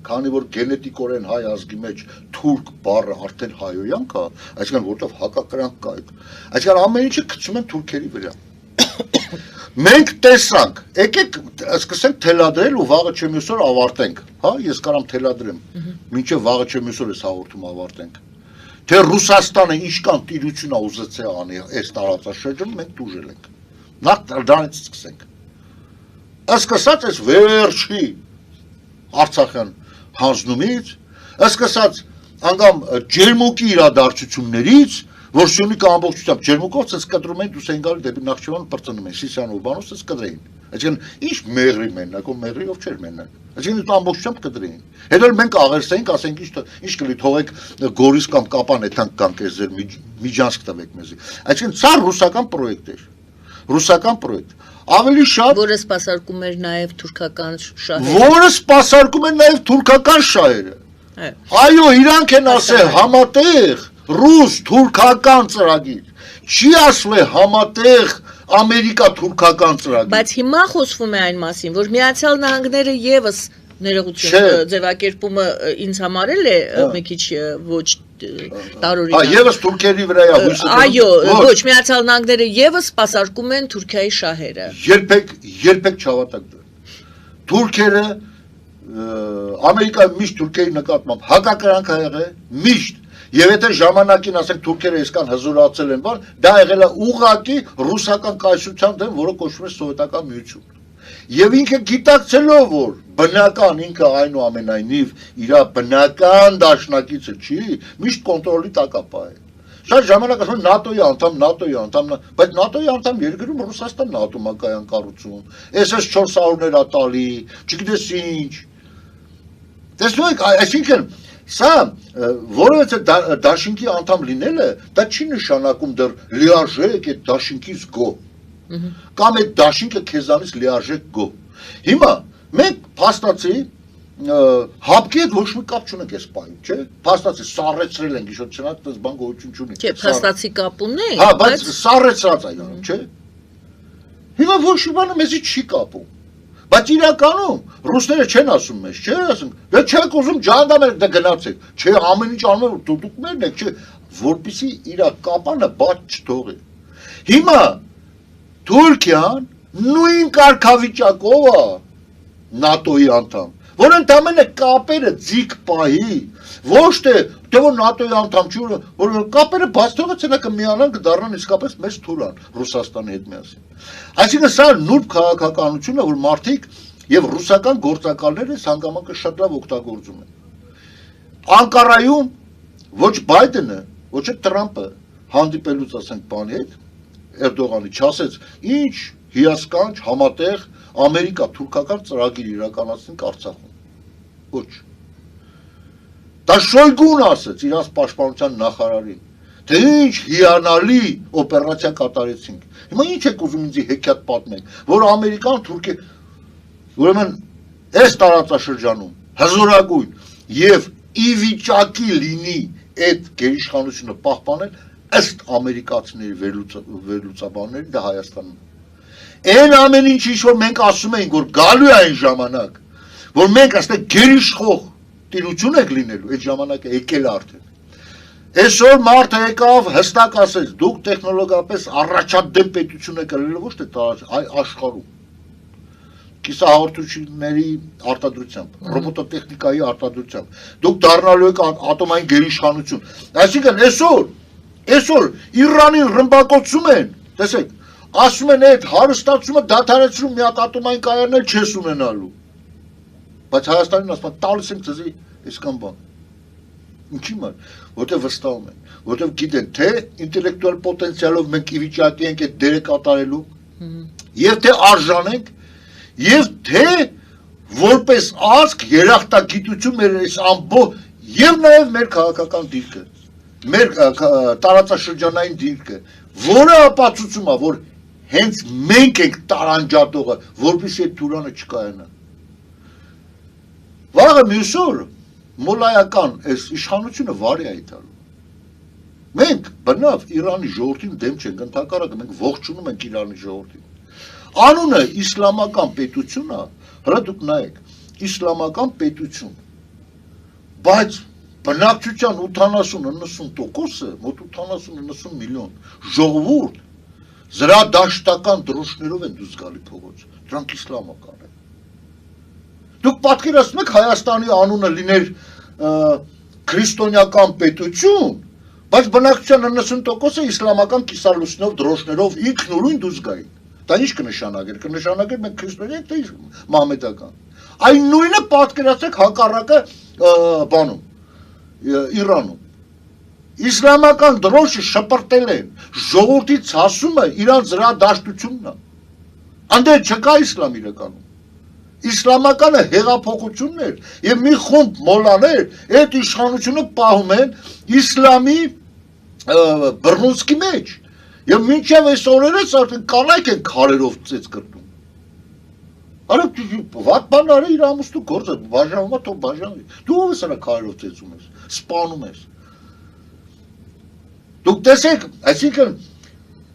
քանի որ գենետիկորեն հայ ազգի մեջ թուրք բառը արդեն հայոյան կա, այսինքն որտեղ հակակրանք կա այդ։ Այսինքն ամեն ինչը գցում են թուրքերի վրա։ Մենք տեսանք, եկեք սկսենք թելադրել ու վաղը չեմ այսօր ավարտենք, հա, ես կարամ թելադրեմ, մինչև վաղը չեմ այսօր այս հաղորդումը ավարտենք։ Թե Ռուսաստանը ինչքան տիրություն ուզեցե անի այս տարածաշրջանում մենք դուժել ենք։ Նախ դրանից սկսենք։ Սկսած այս վերջի Արցախյան հանձնումից, սկսած անգամ ջերմուկի իրադարձություններից, որ Սյունիքը ամբողջությամբ ջերմուկով ցած կտրում են դուս են գալի դեպի Նախճեվան պրծնում են, Սիսիան ու Բանոսը կտրեին։ Այսինքն ինչ մեղրի մենակ, ու մեղրի ով չէր մենակ։ Այսինքն ամբողջությամբ կտրեին։ Հետո մենք աղերսեինք, ասենք ինչ կլի թողեք Գորիս կամ Կապան այդքան կանք ես ձեր միջանցք տվեք մեզի։ Այսինքն սա ռուսական պրոյեկտ էր։ Ռուսական պրոյեկտ։ Ավելի շատ որը սպասարկում էր նաև թուրքական շահերը։ Որը սպասարկում էր նաև թուրքական շահերը։ Այո, իրանք են ասել համատեղ ռուս-թուրքական ծրագիր։ Չի ասվել համատեղ ամերիկա-թուրքական ծրագիր։ Բայց հիմա խոսվում է այն մասին, որ Միացյալ Նահանգները եւս ներողություն ձևակերպումը ինձ համարել է մի քիչ ոչ տարօրինակ։ Եվս թուրքերի վրա է հույսը։ Այո, ոչ, Միացյալ Նահանգները եւս սպասարկում են Թուրքիայի շահերը։ Երբեք չհավատակ դրան։ Թուրքերը Ամերիկայի միշտ Թուրքիայի նկատմամբ հակակրանք ա եղել, միշտ։ Եվ եթե ժամանակին ասենք թուրքերը այսքան հզորացել են բան, դա եղել է ուղղակի ռուսական կայսրության դեմ, որը կոչվում է սովետական միություն։ Եվ ինքը գիտակցելով, որ բնական ինքը այնուամենայնիվ իր բնական դաշնակիցը չի, միշտ կոնտրոլի տակ է պահել։ Շատ ժամանակ ասում են ՆԱՏՕ-ի անդամ, բայց ՆԱՏՕ-ի անդամ երկրում Ռուսաստանն ատոմակայան կառուցում, SS-400-ներ ա տալի, չգիտես ինչ։ Տեսնում եք, այսինքն սա որովհետեւ դաշինքի անդամ լինելը, դա չի նշանակում դեռ լիարժեք այդ դաշինքից գոհ։ Կամ այդ դաշինքը քեզանից լիարժեք գոհ։ Հիմա մենք փաստացի հապկի հետ ոչ մի կապ չունենք այս պահին, չէ՞։ Փաստացի սառեցրել են գիշեր չնայած դες բան գոյություն չունի։ Չէ, փաստացի կապ ունենք, հա, բայց սառեցրած այն, չէ՞։ Հիմա ոչ մի բանը մեզի չի կապում։ Բայց իրականում ռուսները չեն ասում մեզ, չէ՞, ասում, դե չեք ուզում ջանդամերք դե գնացեք, չէ, ամեն ինչ անում են դուք մերն եք, չէ, որպեսզի իր կապանը բաց չթողի։ Հիմա Թուրքիան նույն կարգավիճակով է ՆԱՏՕ-ի անդամ, որ ընդամենը կապերը ձիգ պահի, ոչ թե որ ՆԱՏՕ-ի անդամ չի, որ կապերը բաց թողեցին կմիանան կդառնան իսկապես մեծ թուրան Ռուսաստանի հետ միասին։ Այսինքն սա նուրբ քաղաքականություն է, որ մարդիկ եւ ռուսական գործակալները հանգամանքը շատ լավ օգտագործում են։ Անկարայում ոչ Բայդենը, ոչ էլ Տրամպը հանդիպելուց ասենք բանի հետ Էրդողանի չասեց, ինչ հիասքանչ համատեղ ամերիկա-թուրքական ծրագիր իրականացնենք Արցախում։ Ոչ։ Դա Շոյգուն ասեց իրաց պաշտպանության նախարարին, թե ինչ հիանալի օպերացիա կատարեցինք։ Հիմա ինչ եք ուզում ինձ հեքիաթ պատմեք, որ ամերիկան Թուրքիա ուրեմն այս տարածաշրջանում հզորագույն եւ ի վիճակի լինի այդ գերիշխանությունը պահպանել ըստ ամերիկացիների վերլուծաբանների դա Հայաստանն է։ Այն ամեն ինչ որ մենք ասում ենք, որ գալու է այն ժամանակ, որ մենք այստեղ գերիշխող տիրություն եք լինելու, այդ ժամանակը եկել է արդեն։ Այսօր մարդը եկավ հստակ ասեց, դուք տեխնոլոգիապես առաջադեմ պետություն եք լինելու, ոչ թե աշխարհում։ Կիսահաղորդությունների արտադրությամբ, ռոբոտոտեխնիկայի արտադրությամբ, դուք դառնալու եք ատոմային գերիշխանություն։ Այսինքն այսօր Իրանին ռմբակոծում են, տեսեք, ասում են այդ հարստացումը դադարեցնում մի հատ ատոմային կայաններ չես ունենալու։ Բայց Հայաստանին ասում են տալիս ենք ձեզի այսքան բան։ Ինչի՞ մար, որտեղ վստահում են, որտեղ գիտեն, թե ինտելեկտուալ պոտենցիալով մենք ի վիճակի ենք այդ դերը կատարելու, եւ թե արժանենք, եւ թե որպես ազգ երախտագիտություն մեր այս ամբողջ եւ նաեւ մեր քաղաքական դիրքը, մեր տարածաշրջանային դիրքը, որը ապացուցում է, որ հենց մենք ենք տարանջատողը, որպեսզի այդ թուրանը չկայանա։ Վաղը մյուս օր մոլայական այս իշխանությունը վարի է տալու։ Մենք բնավ Իրանի ժողովրդին դեմ չենք, ընդհակառակը մենք ողջունում ենք Իրանի ժողովրդին։ Անունը իսլամական պետություն է, հələ դուք նայեք, իսլամական պետություն, բայց բնակչության 80-90%-ը, մոտ 80-90 միլիոն ժողովուրդ զրադաշտական դրոշներով են դուրս գալի փողոց, դրանք իսլամական են։ Դուք պատկերացնում եք Հայաստանի անունը լիներ քրիստոնեական պետություն, բայց բնակչության 90%-ը իսլամական կիսալուսնով, դրոշներով ինքնուրույն դուրս գային։ Դա ինչ կնշանակեր, կնշանակեր մենք քրիստոնյա ենք, թե մահմեդական։ Այն նույնը պատկերացրեք հակառակը բանում, Իրանում։ Իսլամական դրոշը շպրտել են, ժողովրդի ցասումը իրանց զրադաշտությունն է։ Անդե չկա իսլամ իրականում։ Իսլամականը հեղափոխությունն էր եւ մի խումբ մոլաներ այդ իշխանությունը պահում են իսլամի բռնուցքի մեջ եւ մինչեւ այս օրերս արդեն կանայք են քարերով ծեծ կրտում։ Արա վատ բան արի իր ամուսնու գործը բաժանվում է, թող բաժանվի։ Դու ով ես արա քարերով ծեծում ես, սպանում ես։ Դուք տեսեք, այսինքն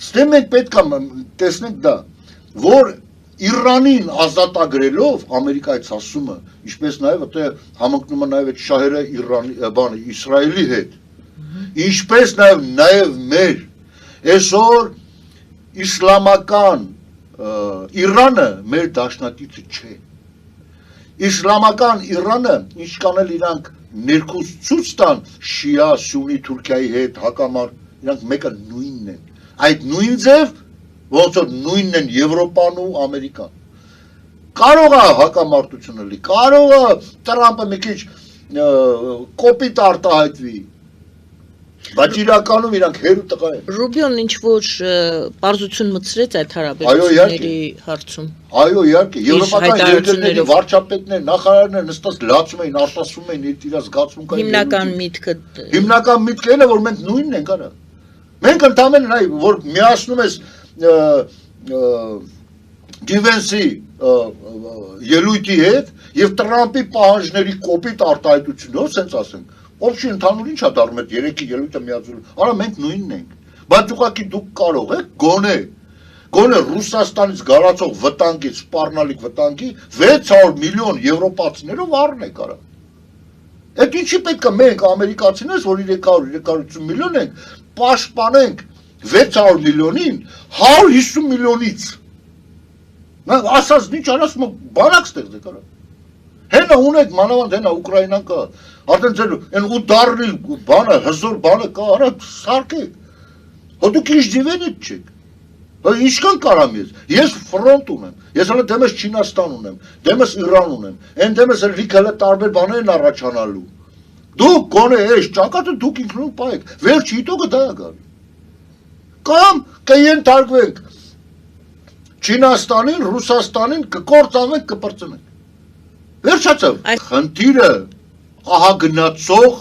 ստե մենք պետք է տեսնենք դա, որ Իրանին ազատագրելով Ամերիկայի ցասումը, ինչպես նաև այդտեղ համընկնում է նաև այդ շահերը Իսրայելի հետ, ինչպես նաև մեր այսօր իսլամական Իրանը մեր դաշնակիցը չէ։ Իսլամական Իրանը, ինչ կանել իրանք ներքուս ցույց տան շիա, սունի Թուրքիայի հետ հակամարտ, իրանք մեկը նույնն են։ Այդ նույն ձև ոնց որ նույնն են Եվրոպան ու Ամերիկան։ Կարող է հակամարտությունը լինի, կարող է Տրամպը մի քիչ կոպիտ արտահայտվի, բայց իրականում իրանք հերու տղա են։ Ռուբիոն ինչ որ բարձություն մտցրեց այդ հարաբերությունների հարցում։ Այո, իհարկե, եվրոպական երկրների վարչապետներ, նախարարներ նստած լացում էին, արտասում էին իրար զգացմունքային։ Հիմնական միտքը այն է, որ մենք նույնն ենք, արա։ Մենք ընդամենը այ որ միացնում ես Դիվենսի ելույթի հետ եւ Տրամպի պահանջների կոպիտ արտահայտությունով, ասենց ասենք, Օբշի ընդհանուր ինչ է դառնում այդ երեքի ելույթը միացում։ Արա մենք նույնն ենք։ Բայց ուղղակի դուք կարող եք գոնե Ռուսաստանից գալացող վտանգից, սպառնալիք վտանգի 600 միլիոն եվրոպացիներով առնեք, արա։ Այդ ինչի պետք է մենք ամերիկացիներս, որ 300-350 միլիոն ենք, պաշտպանենք 600 միլիոնին 150 միլիոնից։ Ասած ինչ արած բանակ ստեղծեք, արա։ Հենա ունեք մանավանդ հենա Ուկրաինան կա, արդեն ձեր են ու դառնիլ բանը, հզոր բանը կա, արա սարքեք, հո դուք ինչ դիվենիտ չեք, ինչքան կարամ ես ֆրոնտ ունեմ, ես հələ դեմս Չինաստան ունեմ, դեմս Իրան ունեմ, են դեմս լիք հələ տարբեր բաներ են առաջանալու, դուք գոնե էս ճակատը դուք ինքնուրույն պահեք, վերջ հիտոկը դա է գալի, կամ կենթարկվենք Չինաստանին, Ռուսաստանին կկործանվենք, կպրծնենք։ Վերջացավ, խնդիրը ահագնացող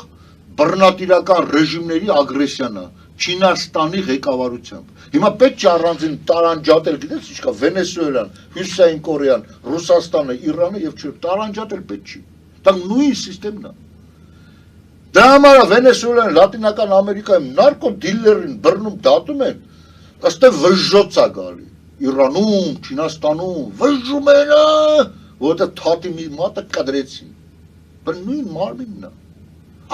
բռնատիրական ռեժիմների ագրեսիան է Չինաստանի ղեկավարությամբ։ Հիմա պետք չէ առանձին տարանջատել, գիտես ինչ կա, Վենեսուելան, Հյուսիսային Կորեան, Ռուսաստանը, Իրանը եւ տարանջատել պետք չի։ Դա նույն սիստեմն է։ Դա համար Վենեսուելան, Լատինական Ամերիկայում նարկո դիլերին բռնում դատում են, ըստ վժժոց է գալի։ Իրանում, Չինաստանում վժժում են, որտեղ թաթի մի մատը կադրեցին։ Բայց նույն մարմինն է։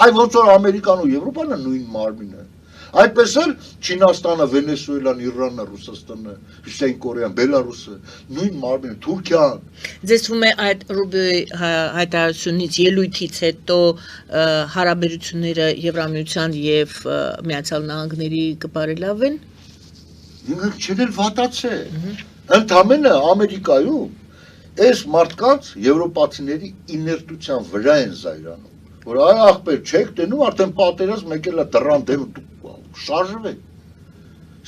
Այ ոնց որ Ամերիկան ու Եվրոպան նույն մարմինն է։ Այդպես էլ Չինաստանը, Վենեսուելան, Իրանը, Ռուսաստանը, Հյուսիսային Կորեան, Բելարուսը, նույն մարմինը, Թուրքիան։ Ձեզ թվում է այդ Ռուբիոյի հայտարարությունից, ելույթից հետո հարաբերությունները Եվրամիության եւ Միացյալ Նահանգների կբարելավեն։ Չեն էլ վատացե։ Ընդամենը Ամերիկայում այս մարդկանց եվրոպացիների իներտության վրա են զայրանում, որ այ ախպեր չեք տենում, արդեն պատերազմ եկել է դռան դեմ շարժվեք։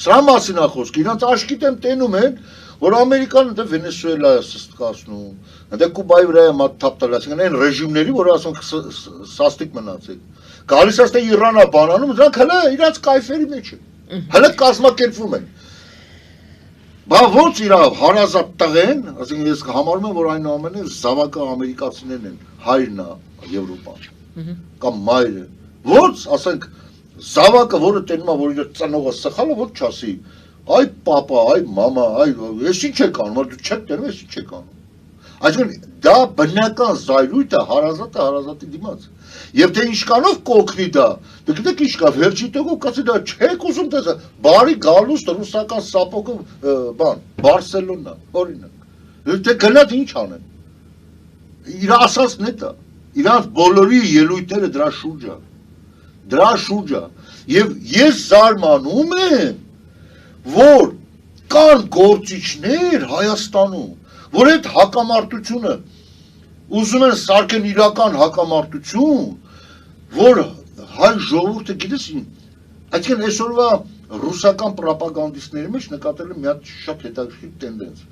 Սրա մասին է խոսքը, իրանց աշկի դեմ տենում են, որ Ամերիկան դե Վենեսուելա է սստկացնում, դե Կուբայի վրա է մատ թափ տալիս, այն ռեժիմների, որ ասում սաստիկ մնացեք։ Գալիս է ստե Իրանա բանանում, դրանք հələ իրանց կայֆերի մեջ են։ Հələ կազմակերպվում են։ Բա ոնց իրա հարազատ տղեն, ասենք ես համարում եմ, որ այնուամենայնիվ զավակը ամերիկացիներն են, հայրն է Եվրոպան, կամ մայրը։ Ոնց, ասենք, զավակը, որը տենում է, որ իր ծնողը սխալ է, ոնց չասի, այ պապա, այ մամա, այ ես ինչ եք անում, դու չեք տենում, ես ինչ եք անում։ Այսինքն դա բնական զայրույթ է հարազատի դիմաց։ Եվ թե ինչքանով կօգնի դա, դե գիտեք ինչ կա, վերջի տեքով կասի դա չեք ուզում դե բարի գալուստ ռուսական սապոգը Բարսելոնա, օրինակ։ Դե գնաց ինչ անեն։ Իր ասածն է դա։ Իրանց բոլորի ելույթները դրա շուրջ է։ Եվ ես զարմանում եմ, որ կան գործիչներ Հայաստանում, որ այդ հակամարտությունը ուզում են սարքեն իրական հակամարտություն, որ հայ ժողովուրդը գիտես ինչ, այսինքն այսօրվա ռուսական պրոպագանդիստների մեջ նկատել եմ մի հատ շատ հետաքրքիր տենդենս։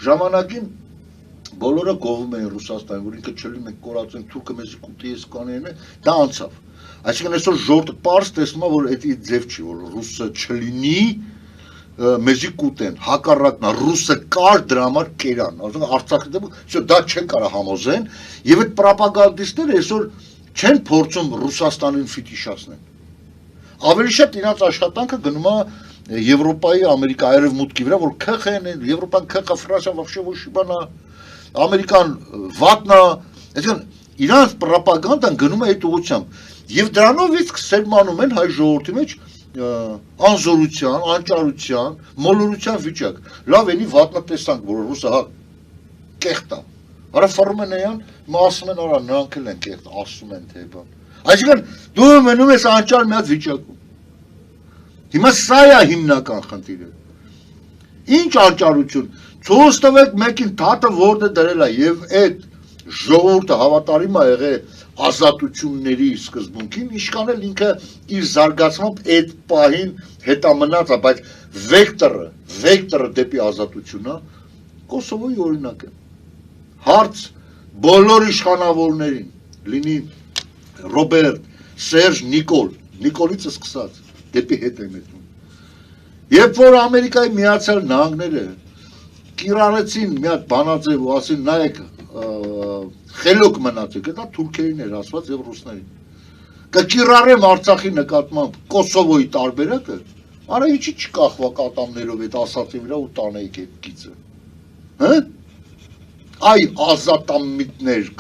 Ժամանակին բոլորը գովում էին Ռուսաստան, որ ինքը չլի մենք կորացնենք թուրքը մեզի կուտի էս կանեն, դա անցավ։ Այսինքն այսօր ժողովուրդը պարզ տեսնում է, որ դա ձև չի, որ ռուսը չլինի մեզի կուտեն, հակառակն է, ռուսը կար դրա համար կերան, Արցախի դեպքում, դա չեն կարա համոզեն, եւ այդ պրոպագանդիստները այսօր չեն փորձում Ռուսաստանին ֆիտիշացնել։ Ավելի շատ իրաց աշխատանքը գնում է Եվրոպայի, Ամերիկա, Արևմուտքի վրա, որ քխեն, Եվրոպան քխա, Ֆրանսիա вообще ոչ բանա, Ամերիկան վատնա, այսինքն իրանց պրոպագանդան գնում է այդ ուղղությամբ, եւ դրանով իսկ սերմանում են հայ ժողովրդի մեջ անզորության, անճարության, մոլորության վիճակ։ Լավ էնի վատնա տեսանք, որ ռուսը հա կեղտ է։ Արա ֆորմենեան, ասում են արա նրանք էլ են կեղտ, ասում են թե բան։ Այսինքն դու մնում ես անճար մի հատ վիճակում։ Հիմա սա է հիմնական խնդիրը։ Ինչ անճարություն։ Ցույց տվեք մեկին թաթը որտե դրել է եւ այդ ժողովուրդը հավատարիմ է եղել ազատությունների սկզբունքին, ինչքան էլ ինքը իր զարգացմամբ այդ պահին հետամնաց է, բայց վեկտորը դեպի ազատությունն է, Կոսովոյի օրինակ է։ Հարց բոլոր իշխանավորներին, լինի Ռոբերտ, Սերժ, Նիկոլից սկսած, դեպի հետ է մտնում։ Երբ որ Ամերիկայի Միացյալ Նահանգները կիրառեցին մի հատ բանաձև ու ասին նայեք խելոք մնացեք, դա թուրքերին էր ասված եւ ռուսներին։ Կկիրառեմ Արցախի նկատմամբ Կոսովոյի տարբերակը, արա ինչի չկախվա կատամներով այդ ասածի վրա ու տանեիք այդ գիծը։ Հա? Այ ազատամիտներ